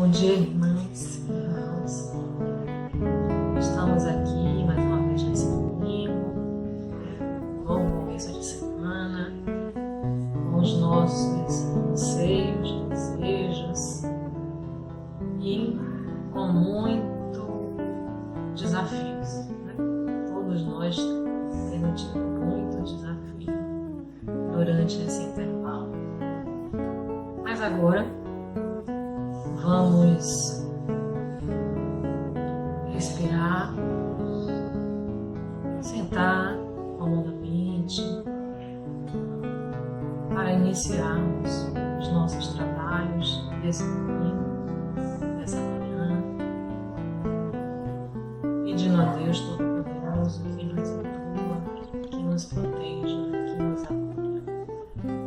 Bom dia, irmãs e irmãos. Estamos aqui mais uma vez nesse domingo, bom começo de semana, com os nossos anseios, desejos e com muito desafios, né? Todos nós temos tido muito desafio durante esse intervalo. Mas agora vamos respirar, sentar comodamente para iniciarmos os nossos trabalhos desse domingo, dessa manhã, pedindo a Deus Todo-Poderoso que nos intua, que nos proteja, que nos apoie.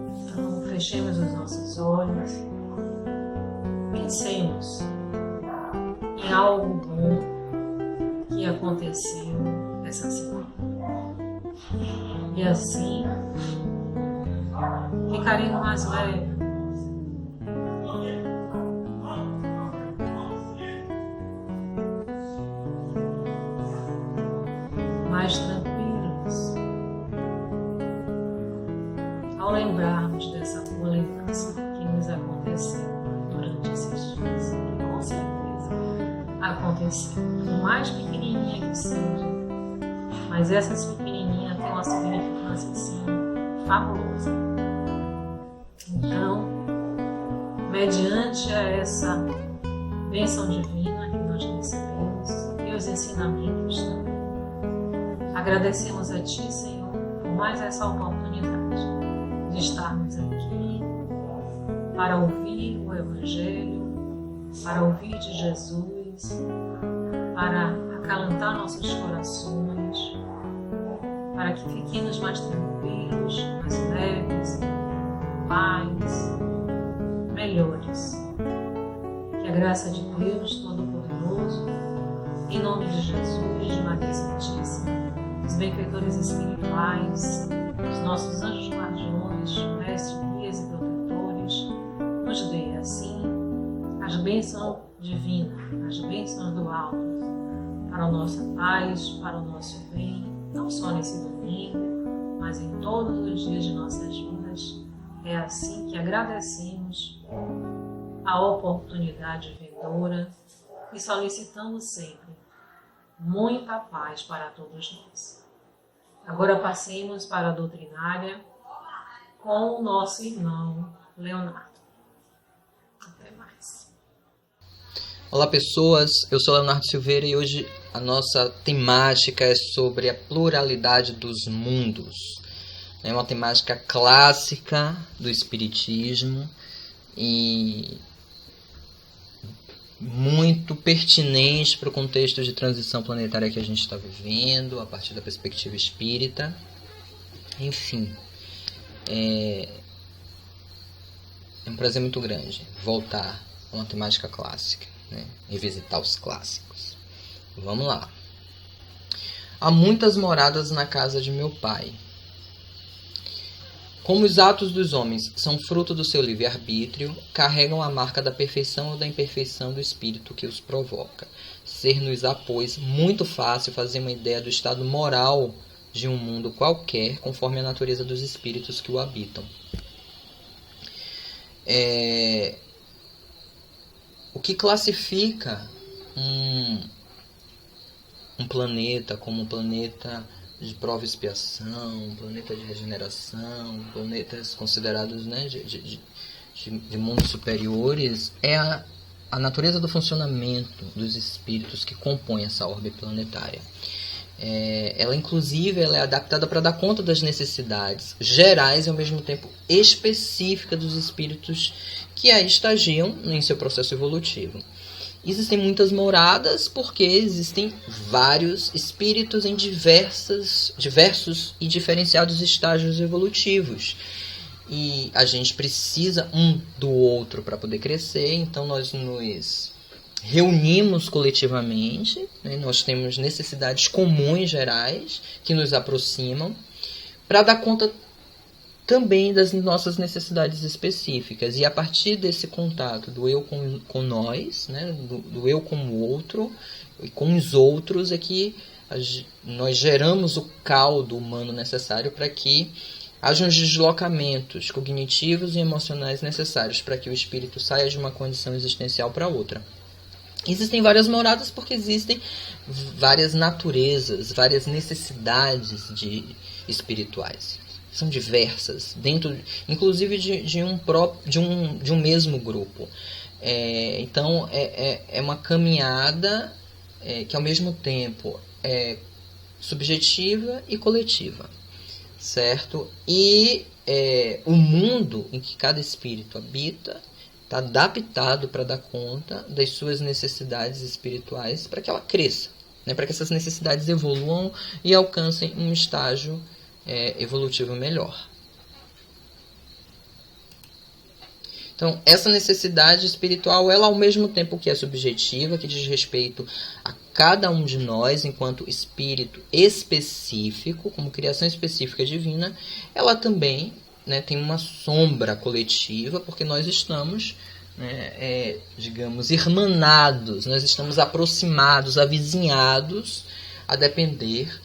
Então, fechemos os nossos olhos. Pensemos em algo bom que aconteceu essa semana. E assim ficaremos mais leves. Mais tranquilos. Ao lembrarmos dessa boa lembrança que nos aconteceu durante esses dias, que com certeza aconteceu, por mais pequenininha que seja, mas essas pequenininhas têm uma significância assim fabulosa. Então, mediante essa bênção divina que nós recebemos e os ensinamentos também, agradecemos a Ti, Senhor, por mais essa oportunidade de estarmos aqui para ouvir o Evangelho, para ouvir de Jesus, para acalentar nossos corações, para que fiquemos mais tranquilos, mais leves, paz, melhores. Que a graça de Deus Todo-Poderoso, em nome de Jesus, de Maria Santíssima, os benfeitores espirituais, os nossos anjos guardiões, mestres, guias e protetores, nos dê assim as bênçãos divinas, as bênçãos do alto, para a nossa paz, para o nosso bem, não só nesse domingo, mas em todos os dias de nossas vidas. É assim que agradecemos a oportunidade vindoura e solicitamos sempre muita paz para todos nós. Agora passemos para a doutrinária com o nosso irmão Leonardo. Até mais. Olá pessoas, eu sou Leonardo Silveira e hoje a nossa temática é sobre a pluralidade dos mundos. É uma temática clássica do Espiritismo e muito pertinente para o contexto de transição planetária que a gente está vivendo, a partir da perspectiva espírita. Enfim, é um prazer muito grande voltar a uma temática clássica, né? E visitar os clássicos. Vamos lá. Há muitas moradas na casa de meu pai. Como os atos dos homens são fruto do seu livre-arbítrio, carregam a marca da perfeição ou da imperfeição do espírito que os provoca. Ser-nos-á, pois, muito fácil fazer uma ideia do estado moral de um mundo qualquer, conforme a natureza dos espíritos que o habitam. O que classifica um planeta como um planeta de prova e expiação, um planeta de regeneração, planetas considerados, né, de mundos superiores, é a natureza do funcionamento dos espíritos que compõem essa orbe planetária. Ela, inclusive, ela é adaptada para dar conta das necessidades gerais e, ao mesmo tempo, específicas dos espíritos que aí estagiam em seu processo evolutivo. Existem muitas moradas porque existem vários espíritos em diversos e diferenciados estágios evolutivos. E a gente precisa um do outro para poder crescer, então nós nos reunimos coletivamente, né? Nós temos necessidades comuns gerais que nos aproximam para dar conta também das nossas necessidades específicas. E a partir desse contato do eu com nós, né, do eu com o outro e com os outros, é que nós geramos o caldo humano necessário para que hajam os deslocamentos cognitivos e emocionais necessários para que o espírito saia de uma condição existencial para outra. Existem várias moradas porque existem várias naturezas, várias necessidades espirituais. São diversas, dentro, inclusive de um mesmo grupo. Então, é uma caminhada que, ao mesmo tempo, é subjetiva e coletiva, certo? E o mundo em que cada espírito habita está adaptado para dar conta das suas necessidades espirituais para que ela cresça, né? Para que essas necessidades evoluam e alcancem um estágio evolutivo melhor. Então, essa necessidade espiritual, ela ao mesmo tempo que é subjetiva, que diz respeito a cada um de nós enquanto espírito específico, como criação específica divina, ela também, né, tem uma sombra coletiva, porque nós estamos, né, digamos, irmanados, nós estamos aproximados, avizinhados, a depender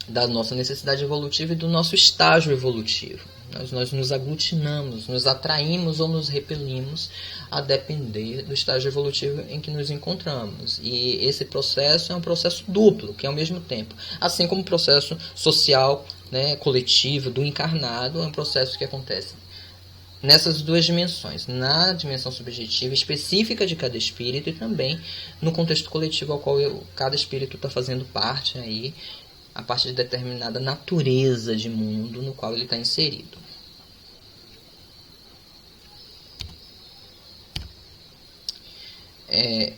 da nossa necessidade evolutiva e do nosso estágio evolutivo. Nós nos aglutinamos, nos atraímos ou nos repelimos a depender do estágio evolutivo em que nos encontramos. E esse processo é um processo duplo, que ao mesmo tempo, assim como o processo social, né, coletivo, do encarnado, é um processo que acontece nessas duas dimensões, na dimensão subjetiva específica de cada espírito e também no contexto coletivo ao qual cada espírito está fazendo parte aí, a partir de determinada natureza de mundo no qual ele está inserido.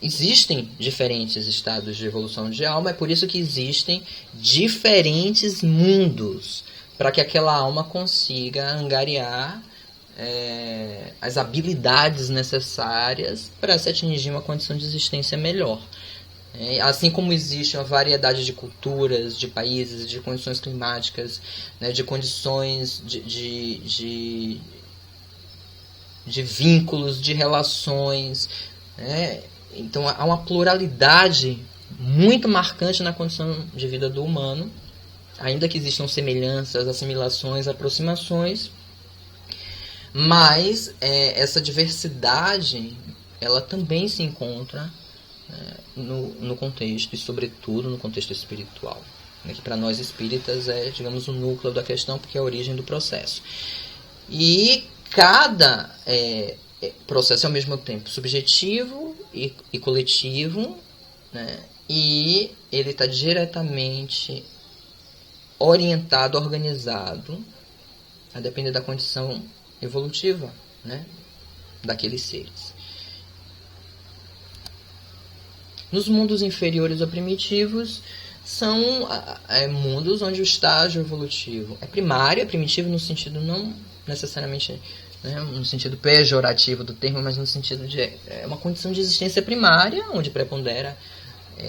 Existem diferentes estados de evolução de alma, é por isso que existem diferentes mundos, para que aquela alma consiga angariar as habilidades necessárias para se atingir uma condição de existência melhor. Assim como existe uma variedade de culturas, de países, de condições climáticas, né, de condições de vínculos, de relações, né? Então há uma pluralidade muito marcante na condição de vida do humano, ainda que existam semelhanças, assimilações, aproximações, mas essa diversidade ela também se encontra no contexto, e sobretudo no contexto espiritual, né, que para nós espíritas é, digamos, o núcleo da questão, porque é a origem do processo. E cada processo é ao mesmo tempo subjetivo e coletivo, né, e ele está diretamente orientado, organizado, a depender da condição evolutiva, né, daqueles seres. Nos mundos inferiores ou primitivos, são mundos onde o estágio evolutivo é primário, é primitivo no sentido não necessariamente, né, no sentido pejorativo do termo, mas no sentido de uma condição de existência primária, onde prepondera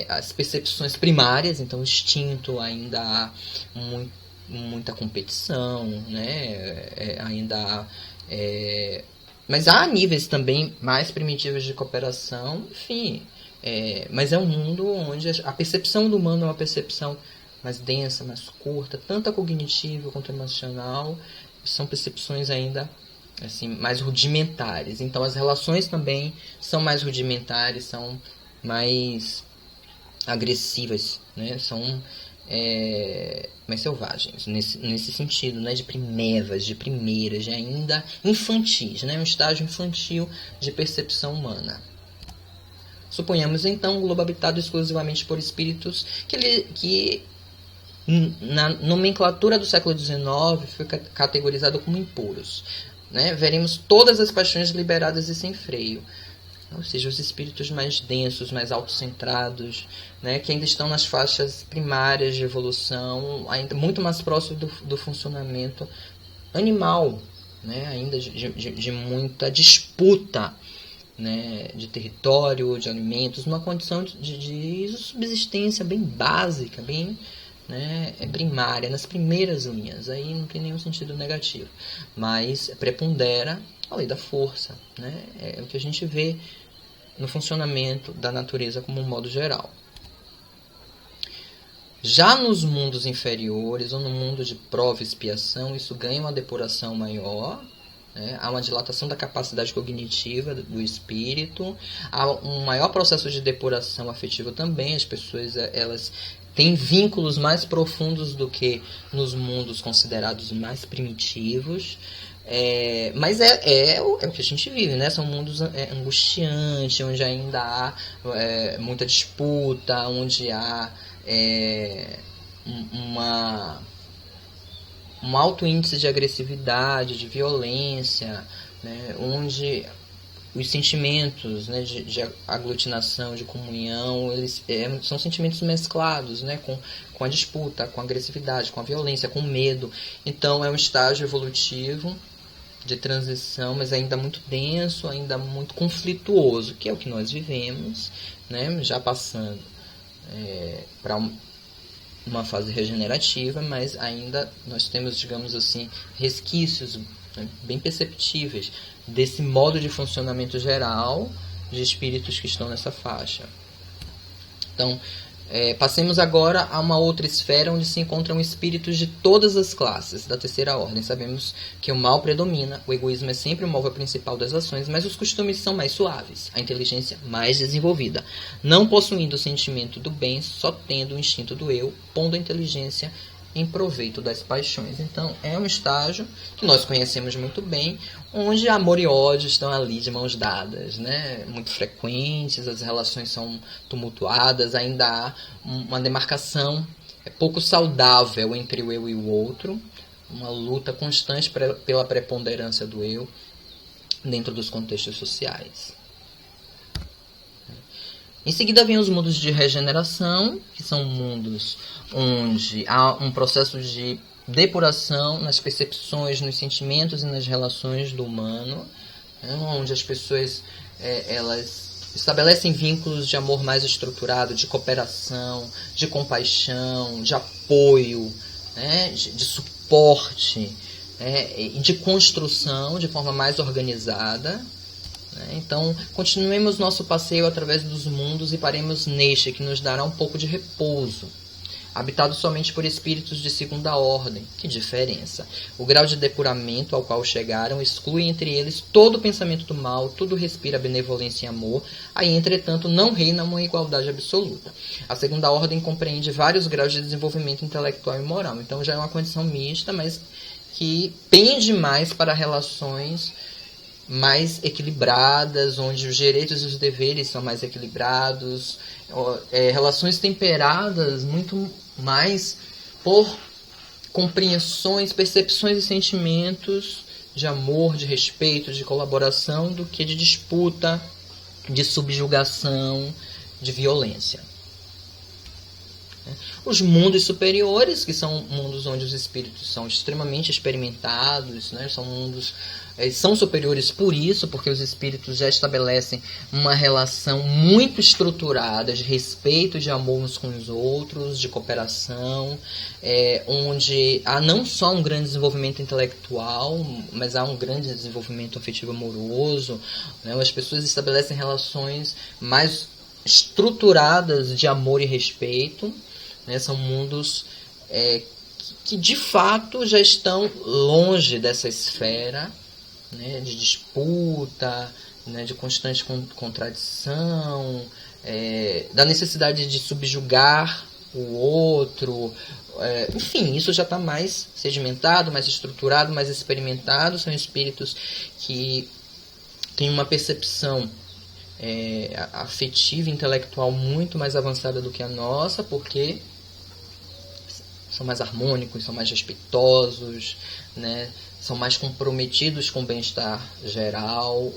as percepções primárias. Então, instinto, ainda há muita competição, né, ainda há... mas há níveis também mais primitivos de cooperação, enfim... mas é um mundo onde a percepção do humano é uma percepção mais densa, mais curta, tanto a cognitiva quanto a emocional, são percepções ainda assim, mais rudimentares. Então as relações também são mais rudimentares, são mais agressivas, né? São mais selvagens, nesse sentido, né? De primevas, de primeiras, de ainda infantis, né? Um estágio infantil de percepção humana. Suponhamos, então, um globo habitado exclusivamente por espíritos que na nomenclatura do século XIX, foi categorizado como impuros. Né? Veremos todas as paixões liberadas e sem freio. Ou seja, os espíritos mais densos, mais autocentrados, né? Que ainda estão nas faixas primárias de evolução, ainda muito mais próximo do funcionamento animal, né? Ainda de muita disputa, né, de território, de alimentos, numa condição de subsistência bem básica, bem né, primária, nas primeiras linhas, aí não tem nenhum sentido negativo, mas prepondera a lei da força, né, é o que a gente vê no funcionamento da natureza como um modo geral. Já nos mundos inferiores, ou no mundo de prova e expiação, isso ganha uma depuração maior, né? Há uma dilatação da capacidade cognitiva do espírito, há um maior processo de depuração afetiva também, as pessoas elas têm vínculos mais profundos do que nos mundos considerados mais primitivos, mas é o que a gente vive, né? São mundos angustiantes, onde ainda há muita disputa, onde há um alto índice de agressividade, de violência, né? Onde os sentimentos, né, de aglutinação, de comunhão, eles são sentimentos mesclados, né, com a disputa, com a agressividade, com a violência, com o medo. Então é um estágio evolutivo de transição, mas ainda muito denso, ainda muito conflituoso, que é o que nós vivemos, né, já passando para uma fase regenerativa, mas ainda nós temos, digamos assim, resquícios, né, bem perceptíveis desse modo de funcionamento geral de espíritos que estão nessa faixa. Então, passemos agora a uma outra esfera onde se encontram espíritos de todas as classes da terceira ordem. Sabemos que o mal predomina, o egoísmo é sempre o móvel principal das ações, mas os costumes são mais suaves, a inteligência mais desenvolvida, não possuindo o sentimento do bem, só tendo o instinto do eu, pondo a inteligência em proveito das paixões. Então, é um estágio que nós conhecemos muito bem, onde amor e ódio estão ali de mãos dadas, né? Muito frequentes, as relações são tumultuadas, ainda há uma demarcação pouco saudável entre o eu e o outro, uma luta constante pela preponderância do eu dentro dos contextos sociais. Em seguida vem os mundos de regeneração, que são mundos onde há um processo de depuração nas percepções, nos sentimentos e nas relações do humano, né, onde as pessoas elas estabelecem vínculos de amor mais estruturado, de cooperação, de compaixão, de apoio, né, de suporte, e de construção de forma mais organizada. Então, continuemos nosso passeio através dos mundos e paremos neste, que nos dará um pouco de repouso, habitado somente por espíritos de segunda ordem. Que diferença! O grau de depuramento ao qual chegaram exclui entre eles todo o pensamento do mal, tudo respira benevolência e amor, aí, entretanto, não reina uma igualdade absoluta. A segunda ordem compreende vários graus de desenvolvimento intelectual e moral, então já é uma condição mista, mas que pende mais para relações mais equilibradas, onde os direitos e os deveres são mais equilibrados, relações temperadas muito mais por compreensões, percepções e sentimentos de amor, de respeito, de colaboração, do que de disputa, de subjugação, de violência. Os mundos superiores, que são mundos onde os espíritos são extremamente experimentados, né? São mundos são superiores por isso, porque os espíritos já estabelecem uma relação muito estruturada de respeito e de amor uns com os outros, de cooperação, onde há não só um grande desenvolvimento intelectual, mas há um grande desenvolvimento afetivo amoroso, né? As pessoas estabelecem relações mais estruturadas de amor e respeito, né? São mundos que de fato já estão longe dessa esfera, né, de disputa, né, de constante contradição, da necessidade de subjugar o outro. Enfim, isso já está mais sedimentado, mais estruturado, mais experimentado. São espíritos que têm uma percepção afetiva e intelectual muito mais avançada do que a nossa, porque são mais harmônicos, são mais respeitosos, né? São mais comprometidos com o bem-estar geral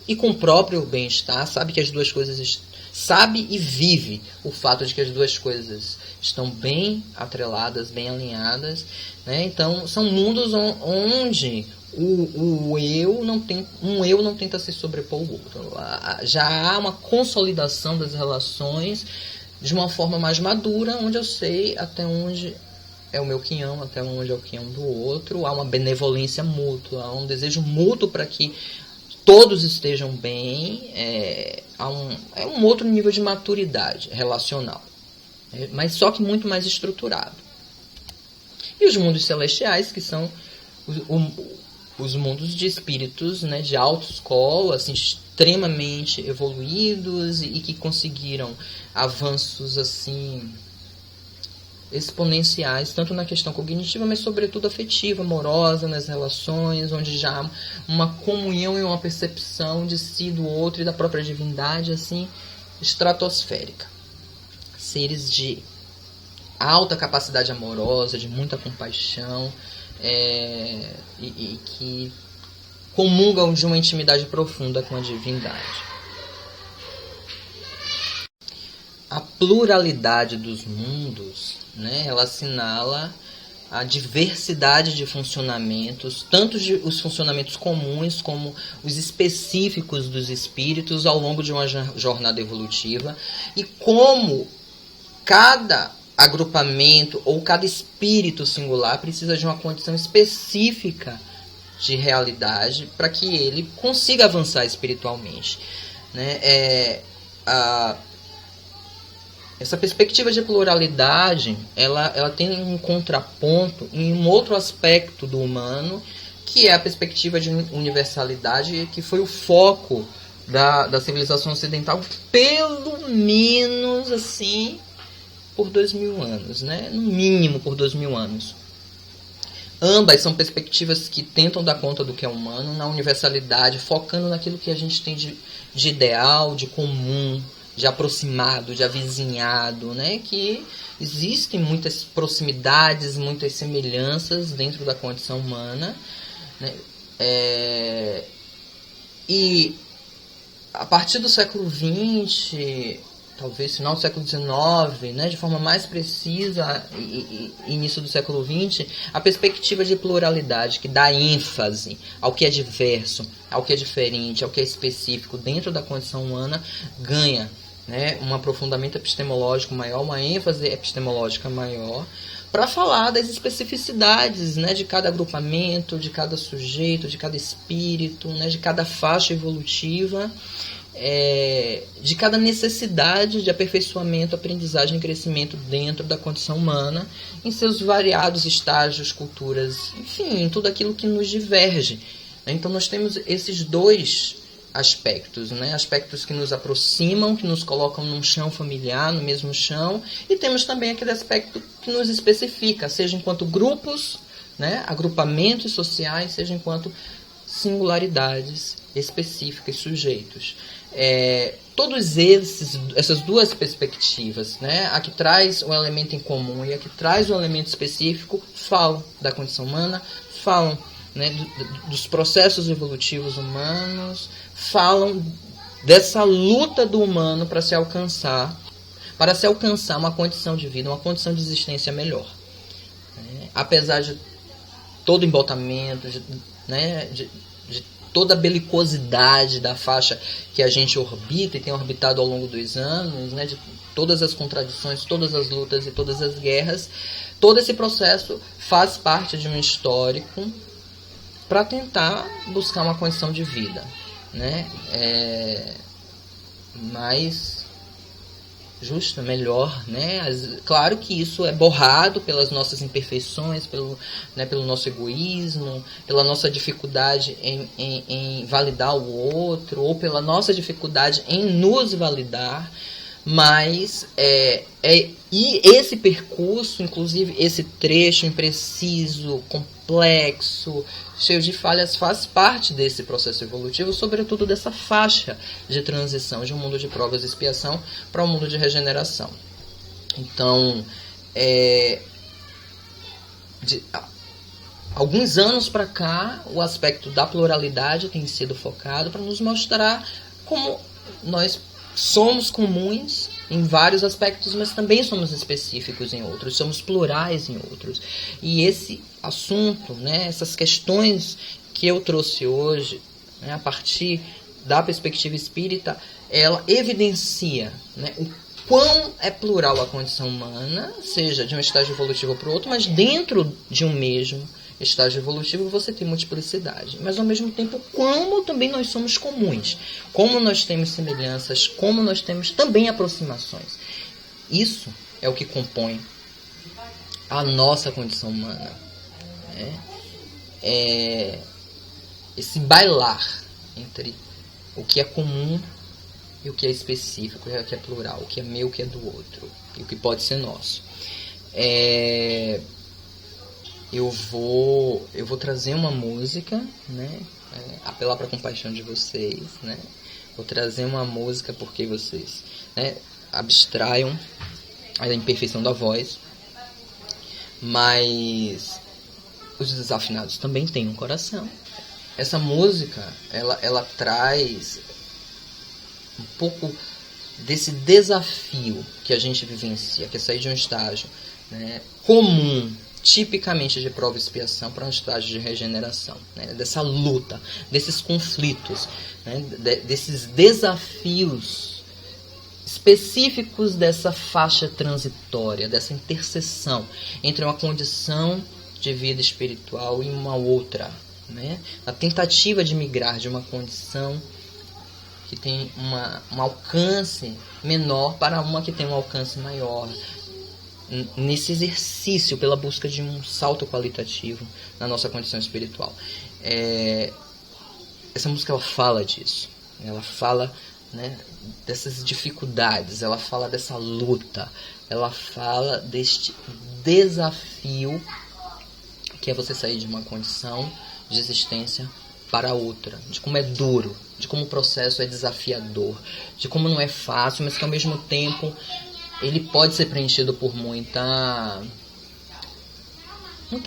e com o próprio bem-estar, sabe que as duas coisas, sabe e vive o fato de que as duas coisas estão bem atreladas, bem alinhadas, né? Então são mundos onde um eu não tenta se sobrepor ao outro. Já há uma consolidação das relações, de uma forma mais madura, onde eu sei até onde é o meu quinhão, até onde é o quinhão do outro, há uma benevolência mútua, há um desejo mútuo para que todos estejam bem, é um outro nível de maturidade relacional, mas só que muito mais estruturado. E os mundos celestiais, que são os mundos de espíritos, né, de autoescola, assim, extremamente evoluídos e que conseguiram avanços assim exponenciais, tanto na questão cognitiva, mas sobretudo afetiva, amorosa, nas relações, onde já há uma comunhão e uma percepção de si, do outro e da própria divindade, assim, estratosférica. Seres de alta capacidade amorosa, de muita compaixão, e que comungam de uma intimidade profunda com a divindade. A pluralidade dos mundos, né, ela assinala a diversidade de funcionamentos, tanto os funcionamentos comuns como os específicos dos espíritos ao longo de uma jornada evolutiva, e como cada agrupamento ou cada espírito singular precisa de uma condição específica de realidade para que ele consiga avançar espiritualmente, né? Essa perspectiva de pluralidade, ela tem um contraponto em um outro aspecto do humano, que é a perspectiva de universalidade, que foi o foco da civilização ocidental, pelo menos assim, por 2000 anos, né? No mínimo por 2000 anos. Ambas são perspectivas que tentam dar conta do que é humano na universalidade, focando naquilo que a gente tem de ideal, de comum, de aproximado, de avizinhado, né? Que existem muitas proximidades, muitas semelhanças dentro da condição humana, né? E a partir do século XX, talvez final do século XIX, né, de forma mais precisa, e início do século XX, a perspectiva de pluralidade, que dá ênfase ao que é diverso, ao que é diferente, ao que é específico dentro da condição humana, ganha, né, um aprofundamento epistemológico maior, uma ênfase epistemológica maior, para falar das especificidades, né, de cada agrupamento, de cada sujeito, de cada espírito, né, de cada faixa evolutiva, de cada necessidade de aperfeiçoamento, aprendizagem e crescimento dentro da condição humana, em seus variados estágios, culturas, enfim, tudo aquilo que nos diverge. Então nós temos esses dois aspectos, né? Aspectos que nos aproximam, que nos colocam num chão familiar, no mesmo chão, e temos também aquele aspecto que nos especifica, seja enquanto grupos, né? Agrupamentos sociais, seja enquanto singularidades específicas, sujeitos. Todos essas duas perspectivas, né, a que traz o elemento em comum e a que traz o elemento específico, falam da condição humana, falam, né, dos processos evolutivos humanos, falam dessa luta do humano para se alcançar uma condição de vida, uma condição de existência melhor, né? Apesar de todo embotamento, de toda a belicosidade da faixa que a gente orbita e tem orbitado ao longo dos anos, né, de todas as contradições, todas as lutas e todas as guerras, todo esse processo faz parte de um histórico para tentar buscar uma condição de vida, né, mais justa, melhor, né? Claro que isso é borrado pelas nossas imperfeições, pelo nosso egoísmo, pela nossa dificuldade em validar o outro, ou pela nossa dificuldade em nos validar, mas e esse percurso, inclusive esse trecho impreciso, complexo, cheio de falhas, faz parte desse processo evolutivo, sobretudo dessa faixa de transição de um mundo de provas e expiação para um mundo de regeneração. Então, de alguns anos para cá, o aspecto da pluralidade tem sido focado para nos mostrar como nós somos comuns em vários aspectos, mas também somos específicos em outros, somos plurais em outros. E esse assunto, né, essas questões que eu trouxe hoje, né, a partir da perspectiva espírita, ela evidencia, né, quão é plural a condição humana, seja de um estágio evolutivo para o outro, mas dentro de um mesmo estágio evolutivo você tem multiplicidade. Mas ao mesmo tempo, como também nós somos comuns, como nós temos semelhanças, como nós temos também aproximações. Isso é o que compõe a nossa condição humana. É esse bailar entre o que é comum e o que é específico, o que é plural, o que é meu, o que é do outro, e o que pode ser nosso. Eu vou trazer uma música, né? Apelar para a compaixão de vocês, né? Vou trazer uma música porque vocês, né, abstraiam a imperfeição da voz, mas os desafinados também têm um coração. Essa música, ela traz um pouco desse desafio que a gente vivencia, que é sair de um estágio, né, comum, tipicamente de prova e expiação, para um estágio de regeneração, né, dessa luta, desses conflitos, né, desses desafios específicos dessa faixa transitória, dessa interseção entre uma condição de vida espiritual e uma outra, né? A tentativa de migrar de uma condição que tem um alcance menor para uma que tem um alcance maior, nesse exercício pela busca de um salto qualitativo na nossa condição espiritual. Essa música, ela fala disso, ela fala, né, dessas dificuldades, ela fala dessa luta, ela fala deste desafio que é você sair de uma condição de existência para outra, de como é duro, de como o processo é desafiador, de como não é fácil, mas que ao mesmo tempo ele pode ser preenchido por muita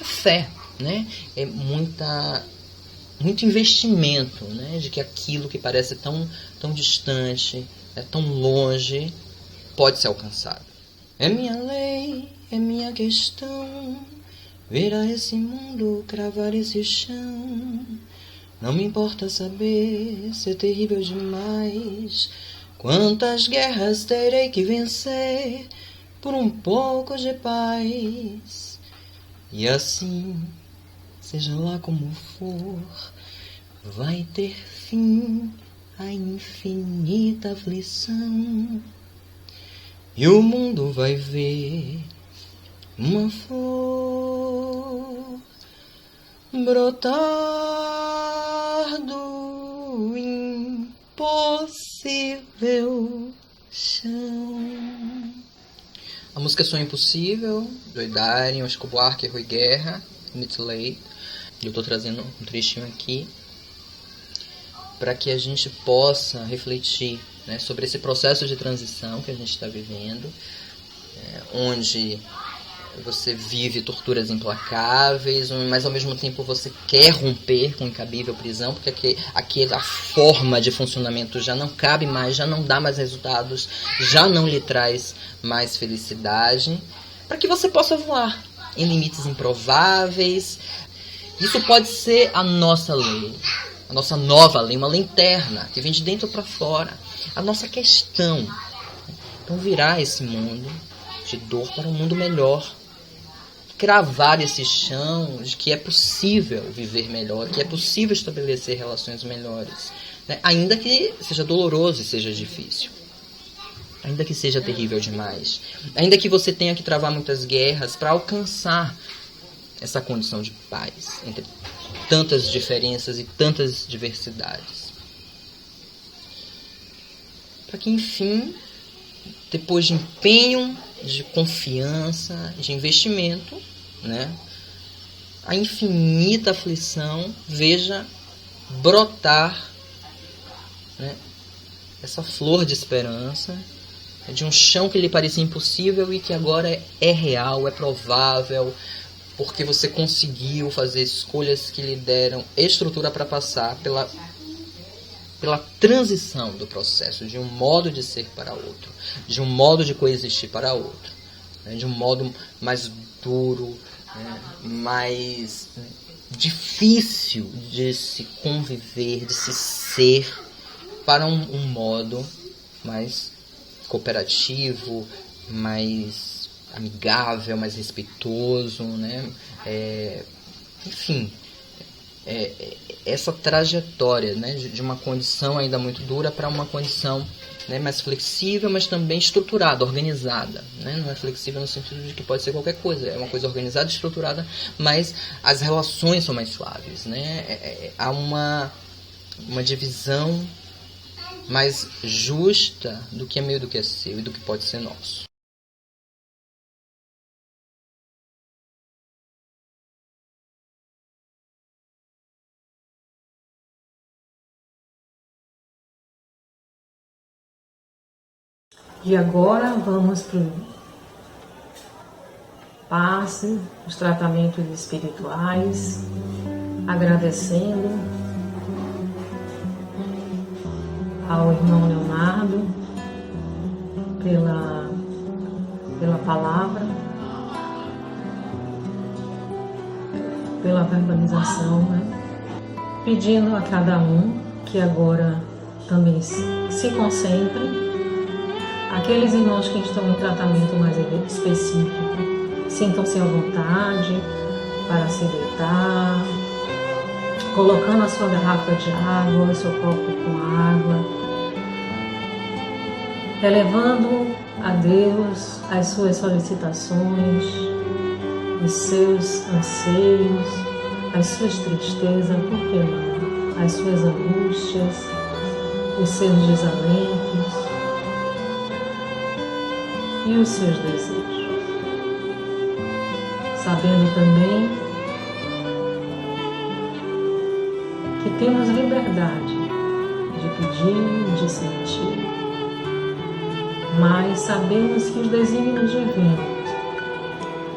fé, né? Muito investimento, né? De que aquilo que parece tão distante, tão longe, pode ser alcançado. É minha lei, é minha questão, virar esse mundo, cravar esse chão. Não me importa saber ser terrível demais. Quantas guerras terei que vencer por um pouco de paz. E assim, seja lá como for, vai ter fim a infinita aflição. E o mundo vai ver uma flor brotar do impossível chão. A música Sonho Impossível, do Idarion, Chico Buarque, Rui Guerra, Mitley. Eu estou trazendo um trechinho aqui para que a gente possa refletir, né, sobre esse processo de transição que a gente está vivendo, onde você vive torturas implacáveis, mas ao mesmo tempo você quer romper com incabível prisão, porque aquela forma de funcionamento já não cabe mais, já não dá mais resultados, já não lhe traz mais felicidade, para que você possa voar em limites improváveis. Isso pode ser a nossa lei, a nossa nova lei, uma lei interna, que vem de dentro para fora, a nossa questão. Então virar esse mundo de dor para um mundo melhor, cravar esse chão de que é possível viver melhor, que é possível estabelecer relações melhores, né? Ainda que seja doloroso e seja difícil, ainda que seja terrível demais, ainda que você tenha que travar muitas guerras para alcançar essa condição de paz entre tantas diferenças e tantas diversidades, para que enfim, depois de empenho, de confiança, de investimento, né, a infinita aflição veja brotar, né, essa flor de esperança, de um chão que lhe parecia impossível e que agora é real, é provável, porque você conseguiu fazer escolhas que lhe deram estrutura para passar pela transição do processo, de um modo de ser para outro, de um modo de coexistir para outro, né, de um modo mais duro, né, mais difícil de se conviver, de se ser, para um modo mais cooperativo, mais amigável, mais respeitoso, né? Enfim, essa trajetória, né, de uma condição ainda muito dura para uma condição, né, mais flexível, mas também estruturada, organizada, né? Não é flexível no sentido de que pode ser qualquer coisa, é uma coisa organizada, estruturada, mas as relações são mais suaves, né? Há uma divisão mais justa do que é meu, do que é seu e do que pode ser nosso. E agora vamos para o passe, os tratamentos espirituais, agradecendo ao irmão Leonardo pela palavra, pela verbalização, né? Pedindo a cada um que agora também se concentre. Aqueles irmãos que estão em tratamento mais específico, sintam-se à vontade para se deitar, colocando a sua garrafa de água, o seu copo com água, elevando a Deus as suas solicitações, os seus anseios, as suas tristezas, por que não? As suas angústias, os seus desalentos e os seus desejos, sabendo também que temos liberdade de pedir, de sentir, mas sabemos que os desígnios divinos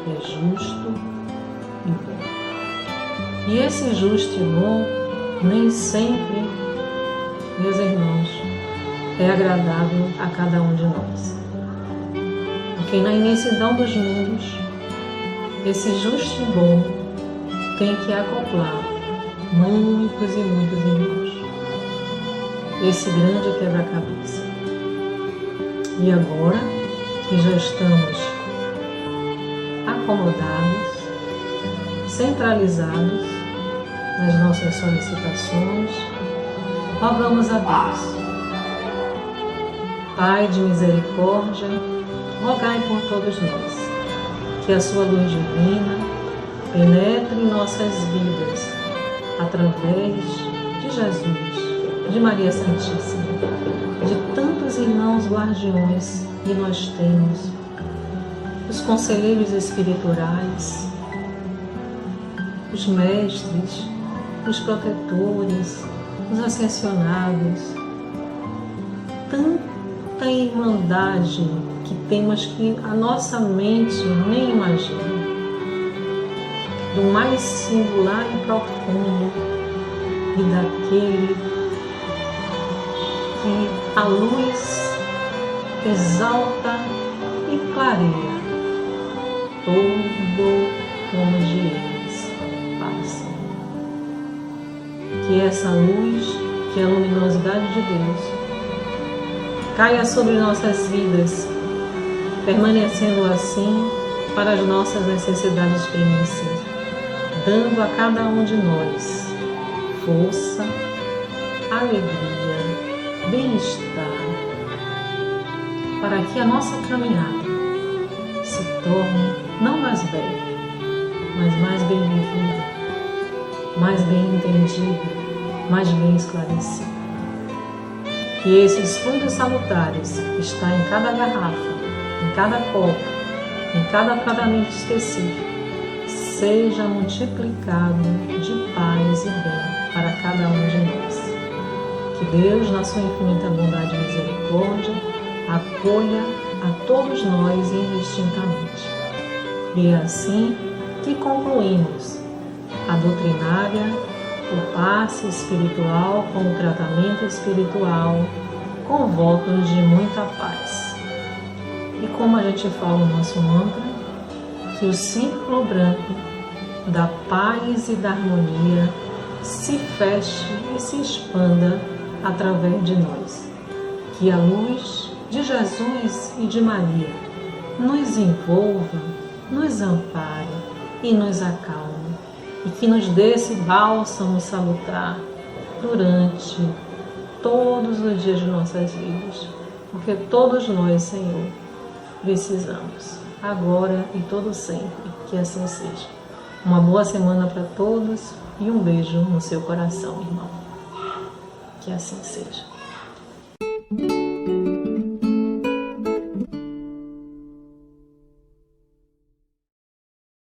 é justo e bom. E esse justo e bom nem sempre, meus irmãos, é agradável a cada um de nós. Porque na imensidão dos mundos, esse justo e bom tem que acoplar muitos e muitos irmãos. Esse grande quebra-cabeça. E agora que já estamos acomodados, centralizados nas nossas solicitações, rogamos a Deus. Pai de misericórdia, rogai por todos nós, que a sua luz divina penetre em nossas vidas, através de Jesus, de Maria Santíssima, de tantos irmãos guardiões que nós temos, os conselheiros espirituais, os mestres, os protetores, os ascensionados, tanta irmandade que temos que a nossa mente nem imagina, do mais singular e profundo e daquele que a luz exalta e clareia todo onde eles passam. Que essa luz, que é a luminosidade de Deus, caia sobre nossas vidas, permanecendo assim para as nossas necessidades primícias, dando a cada um de nós força, alegria, bem-estar, para que a nossa caminhada se torne não mais breve, mas mais bem vivida, mais bem entendida, mais bem esclarecida. Que esses fundos salutares que está em cada garrafa, em cada copo, em cada tratamento específico, seja multiplicado de paz e bem para cada um de nós. Que Deus, na sua infinita bondade e misericórdia, acolha a todos nós indistintamente. E é assim que concluímos a doutrinária, o passe espiritual com o tratamento espiritual, com votos de muita paz. E como a gente fala no nosso mantra, que o círculo branco da paz e da harmonia se feche e se expanda através de nós. Que a luz de Jesus e de Maria nos envolva, nos ampare e nos acalme, e que nos dê esse bálsamo salutar durante todos os dias de nossas vidas, porque todos nós, Senhor, precisamos, agora e todo sempre, que assim seja. Uma boa semana para todos e um beijo no seu coração, irmão. Que assim seja.